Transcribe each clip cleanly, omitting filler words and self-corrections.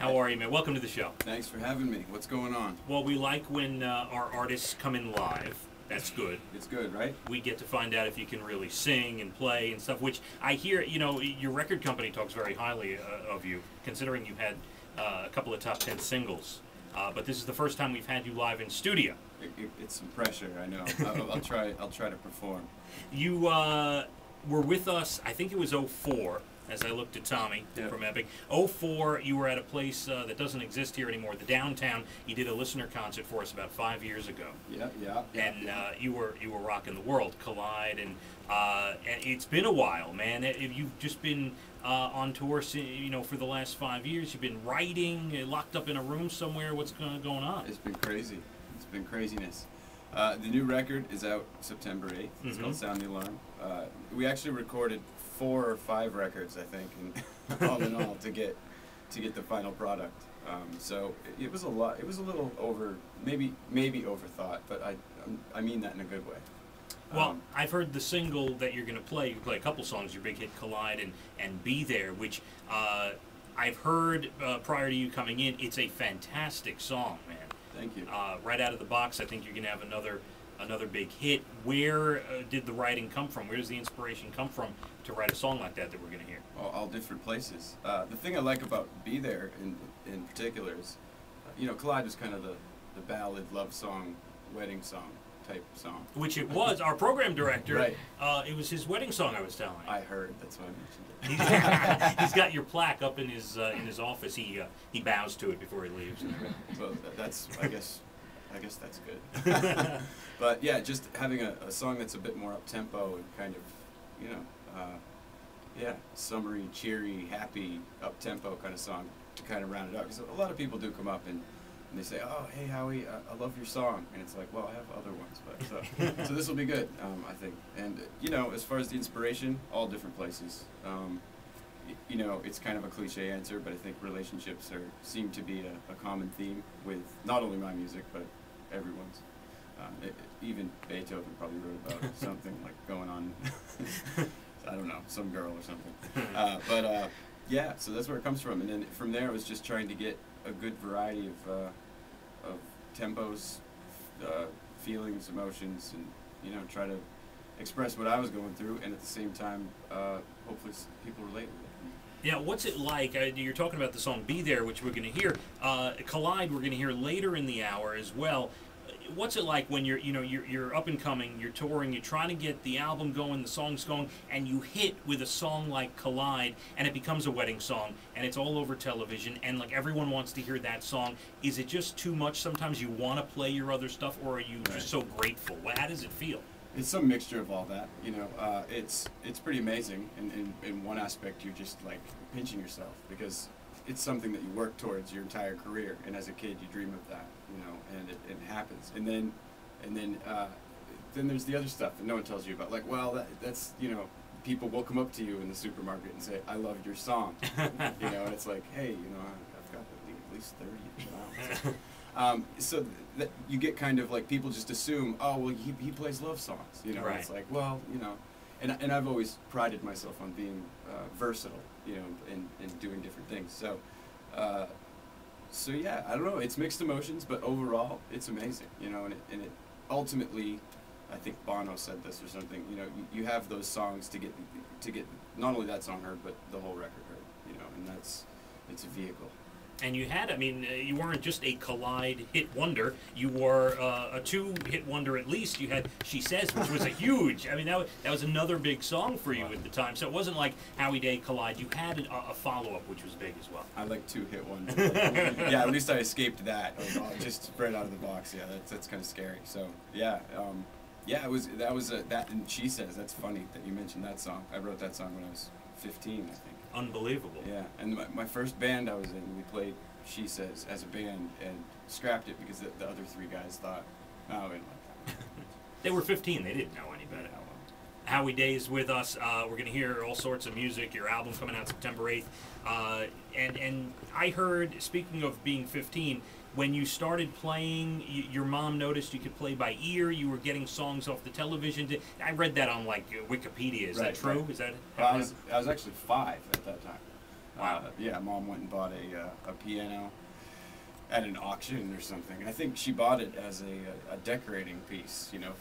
How are you, man? Welcome to the show. Thanks for having me. What's going on? Well, we like when our artists come in live. That's good. It's good, right? We get to find out if you can really sing and play and stuff, which I hear, you know, your record company talks very highly of you, considering you had a couple of top 10 singles. But this is the first time we've had you live in studio. It's some pressure, I know. I'll try to perform. You were with us, I think it was '04, as I looked at Tommy from Epic. '04, you were at a place that doesn't exist here anymore, the Downtown. You did a listener concert for us about 5 years ago. And you were rocking the world, Collide, and it's been a while, man. You've just been on tour, you know, for the last 5 years. You've been writing, locked up in a room somewhere. What's going on? It's been crazy. It's been craziness. The new record is out September 8th. It's called Sound the Alarm. We actually recorded 4 or 5 records, I think, and all in all, to get the final product. So it was a lot. It was a little maybe overthought, but I mean that in a good way. Well, I've heard the single that you're going to play. You play a couple songs, your big hit Collide and Be There, which I've heard prior to you coming in. It's a fantastic song, man. Thank you. Right out of the box, I think you're going to have another big hit. Where did the writing come from? Where does the inspiration come from to write a song like that we're going to hear? All different places. The thing I like about Be There in particular is, you know, Collide was kind of the ballad, love song, wedding song type song. Which it was. Our program director, right. It was his wedding song, I was telling you. I heard. That's why I mentioned it. He's got your plaque up in his office. He bows to it before he leaves. Well, that's I guess that's good. But yeah, just having a song that's a bit more up tempo and kind of, you know, summery, cheery, happy, up tempo kind of song to kind of round it out. Because a lot of people do come up and they say, "Oh, hey Howie, I love your song," and it's like, well, I have other ones, but so this will be good, I think. And you know, as far as the inspiration, all different places. You know, it's kind of a cliche answer, but I think relationships seem to be a common theme with not only my music, but everyone's. Even Beethoven probably wrote about something like going on, I don't know, some girl or something. Yeah, so that's where it comes from. And then from there, it was just trying to get a good variety of tempos, feelings, emotions, and, you know, try to express what I was going through, and at the same time, hopefully people relate with it. Yeah, what's it like? You're talking about the song "Be There," which we're going to hear. "Collide" we're going to hear later in the hour as well. What's it like when you're up and coming, you're touring, you're trying to get the album going, the songs going, and you hit with a song like "Collide," and it becomes a wedding song, and it's all over television, and like everyone wants to hear that song? Is it just too much? Sometimes you want to play your other stuff, or are you just so grateful? How does it feel? It's some mixture of all that, you know. It's pretty amazing. In one aspect, you're just like pinching yourself because it's something that you work towards your entire career, and as a kid, you dream of that, you know, and it happens. And then there's the other stuff that no one tells you about. Like, well, that's you know, people will come up to you in the supermarket and say, "I love your song," you know, and it's like, hey, you know, I've got at least 30. So that you get kind of like people just assume, oh well, he plays love songs, you know. Right. It's like, well, you know, and I've always prided myself on being versatile, you know, and doing different things. So yeah, I don't know. It's mixed emotions, but overall, it's amazing, you know. And it ultimately, I think Bono said this or something. You know, you have those songs to get not only that song heard, but the whole record heard, you know, and it's a vehicle. And you had, I mean, you weren't just a Collide hit wonder. You were a 2-hit wonder at least. You had She Says, which was a huge, I mean, that was another big song for you at the time. So it wasn't like Howie Day Collide. You had a follow-up, which was big as well. I like 2-hit wonder. Yeah, at least I escaped that. Just right out of the box. Yeah, that's kind of scary. So, yeah. Yeah, that and She Says, that's funny that you mentioned that song. I wrote that song when I was 15, I think. Unbelievable. Yeah, and my first band I was in, we played She Says as a band and scrapped it because the other 3 guys thought, no, we didn't like that. They were 15. They didn't know any better. Howie Day is with us. We're going to hear all sorts of music. Your album coming out September 8th. And I heard, speaking of being 15, when you started playing, your mom noticed you could play by ear. You were getting songs off the television. I read that on like Wikipedia. Is that true? Right. Is that? Well, I was actually 5 at that time. Wow. Yeah, Mom went and bought a piano at an auction or something. I think she bought it as a decorating piece, you know,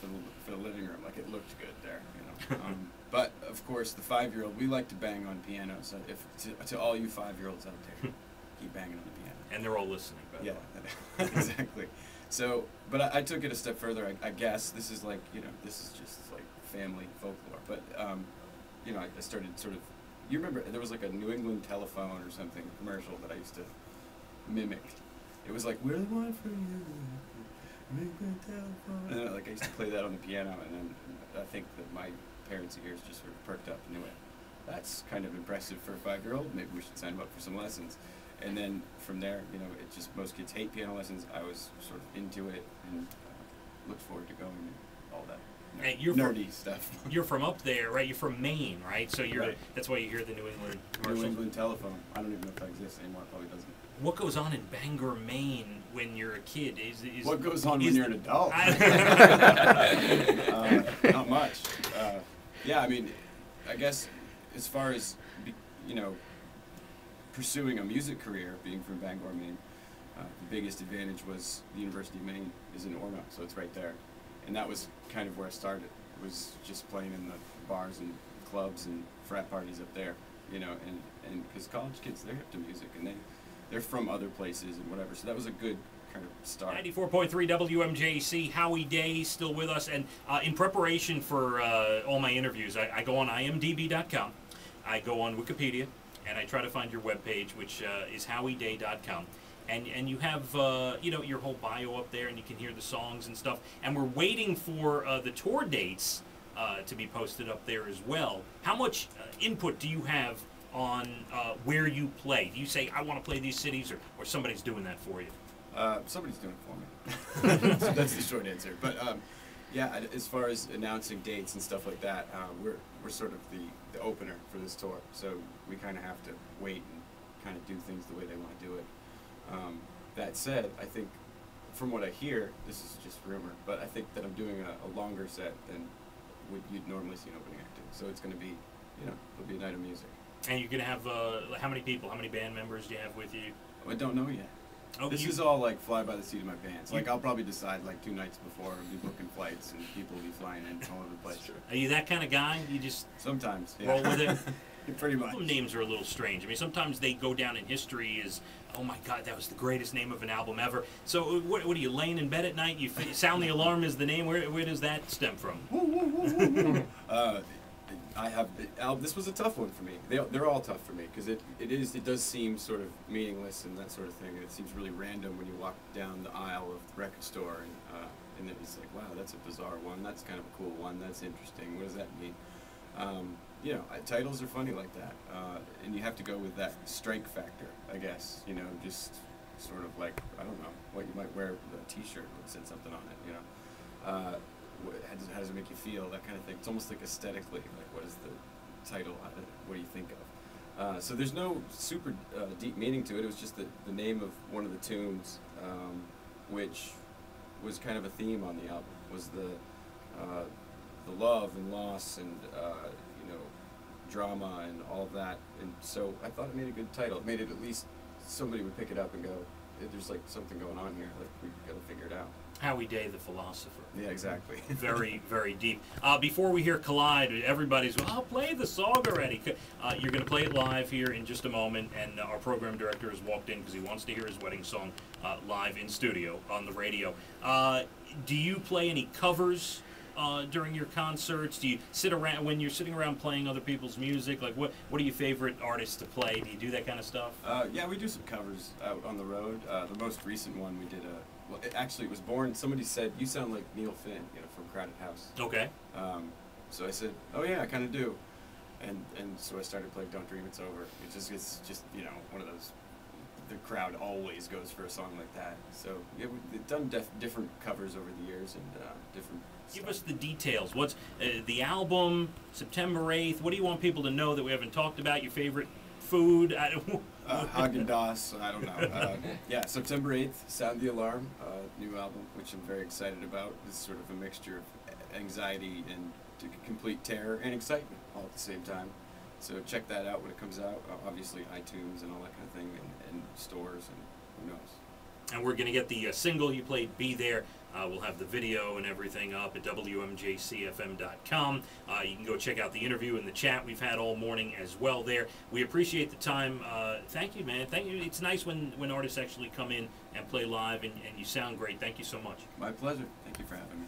for the living room. Like, it looked good there, you know. But of course, the 5-year-old, we like to bang on pianos. So to all you 5-year-olds out there, keep banging on the piano. And they're all listening. By the way. Yeah, exactly. So, but I took it a step further. I guess this is like, you know, this is just like family folklore. But you know, I started sort of. You remember there was like a New England telephone or something commercial that I used to mimic. It was like, "We're the one for you, New England telephone." And then, like, I used to play that on the piano, and then I think that my parents' ears just sort of perked up and knew it. That's kind of impressive for a 5-year-old. Maybe we should sign him up for some lessons. And then from there, you know, it just, most kids hate piano lessons. I was sort of into it and looked forward to going and all that. Hey, you're nerdy stuff. You're from up there, right? You're from Maine, right? So you're right. That's why you hear the New England commercials. New England telephone. I don't even know if that exists anymore. It probably doesn't. What goes on in Bangor, Maine when you're a kid? What goes on when you're an adult? Not much. Yeah, I mean, I guess as far as, you know, pursuing a music career, being from Bangor, Maine, the biggest advantage was the University of Maine is in Orno, so it's right there. And that was kind of where I started. It was just playing in the bars and clubs and frat parties up there, you know, and because college kids, they're hip to music, and they're from other places and whatever, so that was a good kind of start. 94.3 WMJC, Howie Day still with us, and in preparation for all my interviews, I go on imdb.com, I go on Wikipedia, and I try to find your webpage, which is howieday.com. And you have you know, your whole bio up there, and you can hear the songs and stuff. And we're waiting for the tour dates to be posted up there as well. How much input do you have on where you play? Do you say, I want to play these cities, or somebody's doing that for you? Somebody's doing it for me. So that's the short answer. But yeah, as far as announcing dates and stuff like that, we're sort of the opener for this tour. So we kind of have to wait and kind of do things the way they want to do it. That said, I think, from what I hear, this is just rumor, but I think that I'm doing a longer set than you'd normally see an opening act do. So it's going to be, you know, it'll be a night of music. And you're going to have, how many people, how many band members do you have with you? I don't know yet. Oh, this is all like fly by the seat of my pants. Like, I'll probably decide like 2 nights before, be booking flights, and people will be flying in all over the place. Are you that kind of guy? You just sometimes roll with it? Pretty much. Album names are a little strange. I mean, sometimes they go down in history as, oh my God, that was the greatest name of an album ever. So what are you, laying in bed at night? You sound the alarm is the name. Where does that stem from? This was a tough one for me. They're all tough for me because it does seem sort of meaningless and that sort of thing. And it seems really random when you walk down the aisle of the record store and it's like, wow, that's a bizarre one. That's kind of a cool one. That's interesting. What does that mean? You know, titles are funny like that, and you have to go with that strike factor, I guess. You know, just sort of like, I don't know, what you might wear with a T-shirt that said something on it. You know, how does it make you feel? That kind of thing. It's almost like aesthetically, like what is the title? What do you think of? So there's no super deep meaning to it. It was just the name of one of the tunes, which was kind of a theme on the album. Was the love and loss and you know, drama and all of that, and so I thought it made a good title. It made it at least somebody would pick it up and go, there's like something going on here, like we've got to figure it out. Howie Day, the philosopher. Yeah, exactly. Very, very deep. Before we hear Collide, everybody's, well, I'll play the song already. You're going to play it live here in just a moment, and our program director has walked in because he wants to hear his wedding song live in studio on the radio. Do you play any covers during your concerts? Do you sit around, when you're sitting around playing other people's music, like what are your favorite artists to play? Do you do that kind of stuff? Yeah, we do some covers out on the road. The most recent one we did well, actually it was born, somebody said, you sound like Neil Finn, you know, from Crowded House. Okay. So I said, oh yeah, I kind of do. And so I started playing Don't Dream It's Over. It's just, you know, one of those, the crowd always goes for a song like that. So yeah, we've done different covers over the years and different Give us the details. What's the album, September 8th? What do you want people to know that we haven't talked about? Your favorite food? Haagen-Dazs, I don't know. Yeah, September 8th, Sound the Alarm, new album, which I'm very excited about. It's sort of a mixture of anxiety and complete terror and excitement all at the same time. So check that out when it comes out. Obviously iTunes and all that kind of thing, and stores, and who knows. And we're going to get the single you played, Be There. We'll have the video and everything up at WMJCFM.com. You can go check out the interview and the chat we've had all morning as well there. We appreciate the time. Thank you, man. Thank you. It's nice when artists actually come in and play live, and you sound great. Thank you so much. My pleasure. Thank you for having me.